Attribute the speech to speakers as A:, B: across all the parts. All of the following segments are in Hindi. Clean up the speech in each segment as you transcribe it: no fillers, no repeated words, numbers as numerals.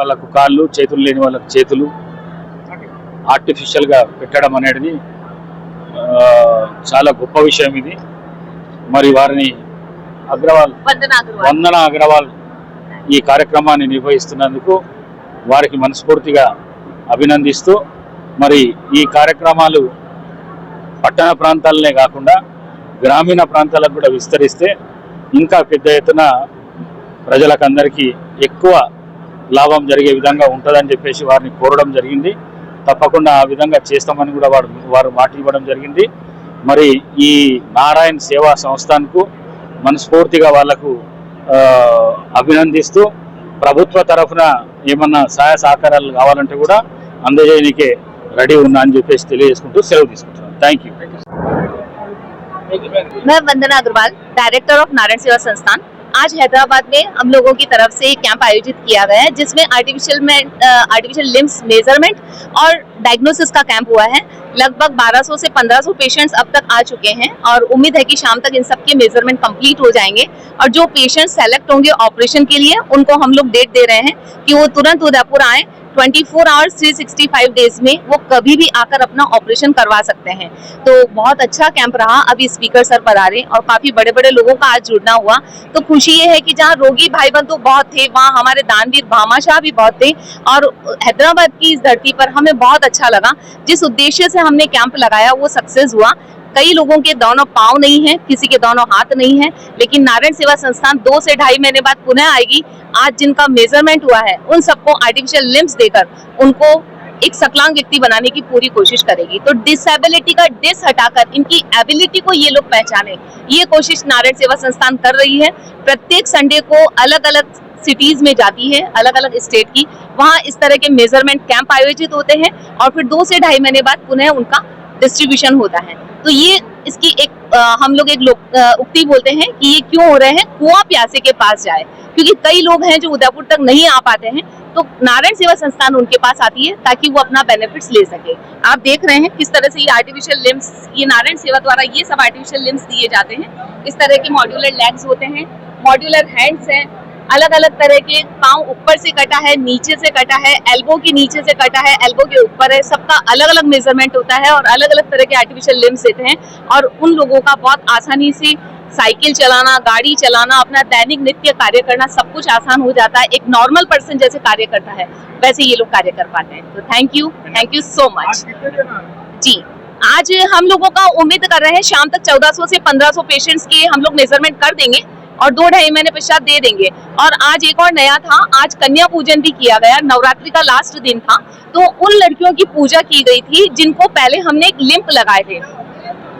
A: వాళ్ళకు కాళ్ళు, చేతులు లేని వాళ్ళకు చేతులు ఆర్టిఫిషియల్గా పెట్టడం అనేది చాలా గొప్ప విషయం ఇది. మరి వారిని వందన అగ్రవాల్ ఈ కార్యక్రమాన్ని నిర్వహిస్తున్నందుకు వారికి మనస్ఫూర్తిగా అభినందిస్తూ, మరి ఈ కార్యక్రమాలు పట్టణ ప్రాంతాలనే కాకుండా గ్రామీణ ప్రాంతాలకు కూడా విస్తరిస్తే ఇంకా పెద్ద ఎత్తున ప్రజలకందరికీ ఎక్కువ లాభం జరిగే విధంగా ఉంటుందని చెప్పేసి వారిని కోరడం జరిగింది. తప్పకుండా ఆ విధంగా చేస్తామని కూడా వారు మాట ఇవ్వడం జరిగింది. మరి ఈ నారాయణ్ సేవా సంస్థకు మనస్ఫూర్తిగా వాళ్లకు అభినందిస్తూ, ప్రభుత్వ తరఫున ఏమన్నా సహాయ సహకారాలు కావాలంటే కూడా అందజేయనికే రెడీ ఉన్నా అని చెప్పేసి తెలియజేసుకుంటూ సెలవు తీసుకుంటున్నాను. Thank you.
B: मैं वंदना अग्रवाल, डायरेक्टर ऑफ नारायण सेवा संस्थान। आज हैदराबाद में हम लोगों की तरफ से एक कैंप आयोजित किया गया है जिसमें आर्टिफिशियल लिम्स मेजरमेंट और डायग्नोसिस का कैंप हुआ है। लगभग 1200 से 1500 पेशेंट्स अब तक आ चुके हैं और उम्मीद है कि शाम तक इन सब के मेजरमेंट कंप्लीट हो जाएंगे और जो पेशेंट्स सेलेक्ट होंगे ऑपरेशन के लिए उनको हम लोग डेट दे रहे हैं कि वो तुरंत उदयपुर आए। 24 आवर्स 365 डेज में वो कभी भी आकर अपना ऑपरेशन करवा सकते हैं। तो बहुत अच्छा कैंप रहा। अभी स्पीकर सर पधारे और काफी बड़े बड़े लोगों का आज जुड़ना हुआ। तो खुशी ये है कि जहाँ रोगी भाई बंधु बहुत थे वहाँ हमारे दानवीर भामाशाह भी बहुत थे और हैदराबाद की इस धरती पर हमें बहुत अच्छा लगा। जिस उद्देश्य से हमने कैंप लगाया वो सक्सेस हुआ। कई लोगों के दोनों पाँव नहीं है, किसी के दोनों हाथ नहीं है, लेकिन नारायण सेवा संस्थान 2 से 2.5 महीने बाद पुनः आएगी। आज जिनका मेजरमेंट हुआ है उन सबको आर्टिफिशियल लिम्स देकर उनको एक सकलांग व्यक्ति बनाने की पूरी कोशिश करेगी। तो डिसेबिलिटी का डिस हटाकर इनकी एबिलिटी को ये लोग पहचाने, ये कोशिश नारायण सेवा संस्थान कर रही है। प्रत्येक संडे को अलग अलग सिटीज में जाती है, अलग अलग स्टेट की, वहाँ इस तरह के मेजरमेंट कैंप आयोजित होते हैं और फिर 2 से 2.5 महीने बाद पुनः उनका डिस्ट्रीब्यूशन होता है। तो ये इसकी एक हम लोग एक उक्ति बोलते हैं कि ये क्यों हो रहे हैं, कुआं प्यासे के पास जाए, क्योंकि कई लोग हैं जो उदयपुर तक नहीं आ पाते हैं। तो नारायण सेवा संस्थान उनके पास आती है ताकि वो अपना बेनिफिट्स ले सके। आप देख रहे हैं किस तरह से ये आर्टिफिशियल लिम्स, ये नारायण सेवा द्वारा ये सब आर्टिफिशियल लिम्स दिए जाते हैं। इस तरह के मॉड्यूलर लेग्स होते हैं, मॉड्यूलर हैंड्स हैं, अलग अलग तरह के पाँव ऊपर से कटा है, नीचे से कटा है, एल्बो के नीचे से कटा है, एल्बो के ऊपर है, सबका अलग अलग मेजरमेंट होता है और अलग अलग तरह के आर्टिफिशियल लिम्स देते हैं और उन लोगों का बहुत आसानी से साइकिल चलाना, गाड़ी चलाना, अपना दैनिक नित्य कार्य करना सब कुछ आसान हो जाता है। एक नॉर्मल पर्सन जैसे कार्य करता है वैसे ये लोग कार्य कर पाते हैं। तो थैंक यू सो मच जी। आज हम लोगों का उम्मीद कर रहे हैं शाम तक 1400 से 1500 पेशेंट्स के हम लोग मेजरमेंट कर देंगे और 2-2.5 महीने पश्चात दे देंगे। और आज एक और नया था, आज कन्या पूजन भी किया गया, नवरात्रि का लास्ट दिन था। तो उन लड़कियों की पूजा की गई थी जिनको पहले हमने एक लिम्प लगाए थे।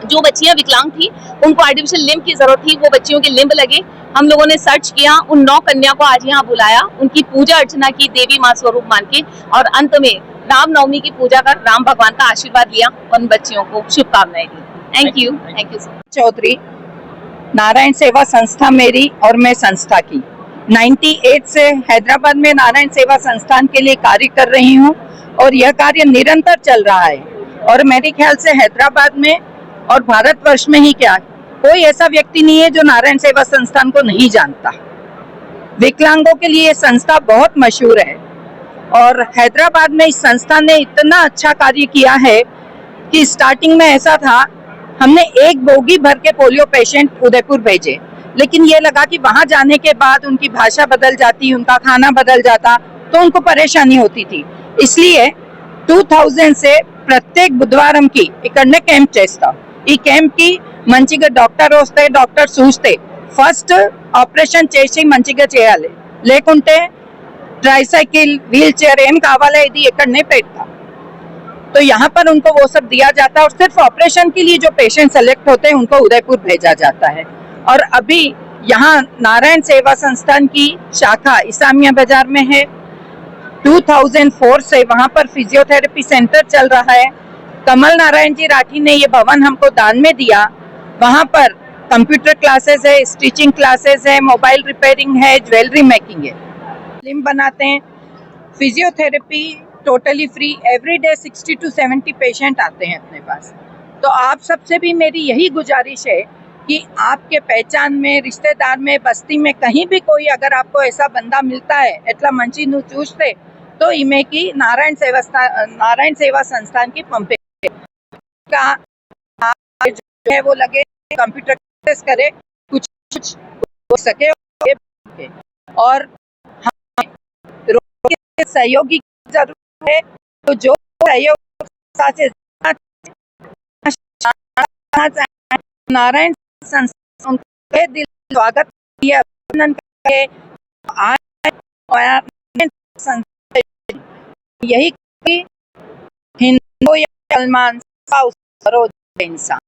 B: जो बच्चियां विकलांग थी उनको आर्टिफिशियल लिम्प की जरूरत थी, वो बच्चियों के लिम्प लगे। हम लोगों ने सर्च किया, उन 9 कन्या को आज यहाँ बुलाया, उनकी पूजा अर्चना की देवी माँ स्वरूप मान के और अंत में रामनवमी की पूजा कर राम भगवान का आशीर्वाद लिया, उन बच्चियों को शुभकामनाएं दी। Thank you so much.
C: Chaudhary, Narayan Seva Sanstha मेरी और मैं संस्था की 98 से हैदराबाद में नारायण सेवा संस्थान के लिए कार्य कर रही हूँ और यह कार्य निरंतर चल रहा है। और मेरे ख्याल से हैदराबाद में और भारतवर्ष में ही क्या कोई ऐसा व्यक्ति नहीं है जो नारायण सेवा संस्थान को नहीं जानता। विकलांगों के लिए संस्था बहुत मशहूर है और हैदराबाद में इस संस्था ने इतना अच्छा कार्य किया है कि स्टार्टिंग में ऐसा था, हमने एक बोगी भर के पोलियो पेशेंट उदयपुर भेजे, लेकिन ये लगा कि वहां जाने के बाद उनकी भाषा बदल जाती, उनका खाना बदल जाता, तो उनको परेशानी होती थी। इसलिए 2000 से प्रत्येक बुधवार की इकड़ने कैंप చేస్తాం। ఈ క్యాంప్ కి మంచిగా డాక్టర్ వస్తే డాక్టర్ చూస్తే ఫస్ట్ ఆపరేషన్ చేసి మంచిగా చేయాలి, లేకుంటే ట్రైసైకిల్ వీల్ చైర్ ఏం కావాలో ఇది ఇక్కడనే పెడతా। तो यहाँ पर उनको वो सब दिया जाता है और सिर्फ ऑपरेशन के लिए जो पेशेंट सेलेक्ट होते हैं उनको उदयपुर भेजा जाता है। और अभी यहाँ नारायण सेवा संस्थान की शाखा इस्लामिया बाजार में है। 2004 से वहाँ पर फिजियोथेरेपी सेंटर चल रहा है। कमल नारायण जी राठी ने ये भवन हमको दान में दिया। वहाँ पर कंप्यूटर क्लासेस है, स्टिचिंग क्लासेस है, मोबाइल रिपेयरिंग है, ज्वेलरी मेकिंग है, फिल्म बनाते हैं, physiotherapy totally free. Everyday 60 to 70 patient आते हैं अपने पास। तो आप सबसे भी मेरी यही गुजारिश है कि आपके पहचान में, रिश्तेदार में, बस्ती में कहीं भी कोई अगर आपको ऐसा बंदा मिलता है एट्ला मंची नु चूसते तो इमे की नारायण सेवा संस्थान की पंपे का आज जो है वो लगे कंप्यूटर एक्सेस करे, कुछ हो सके और हमें रोगी के सहयोगी की जरूरत है। तो जो सहयोग से नारायण संस्थान के दिल स्वागत किया, अभिनंदन करे। यही हिंदू या मुसलमान इंसान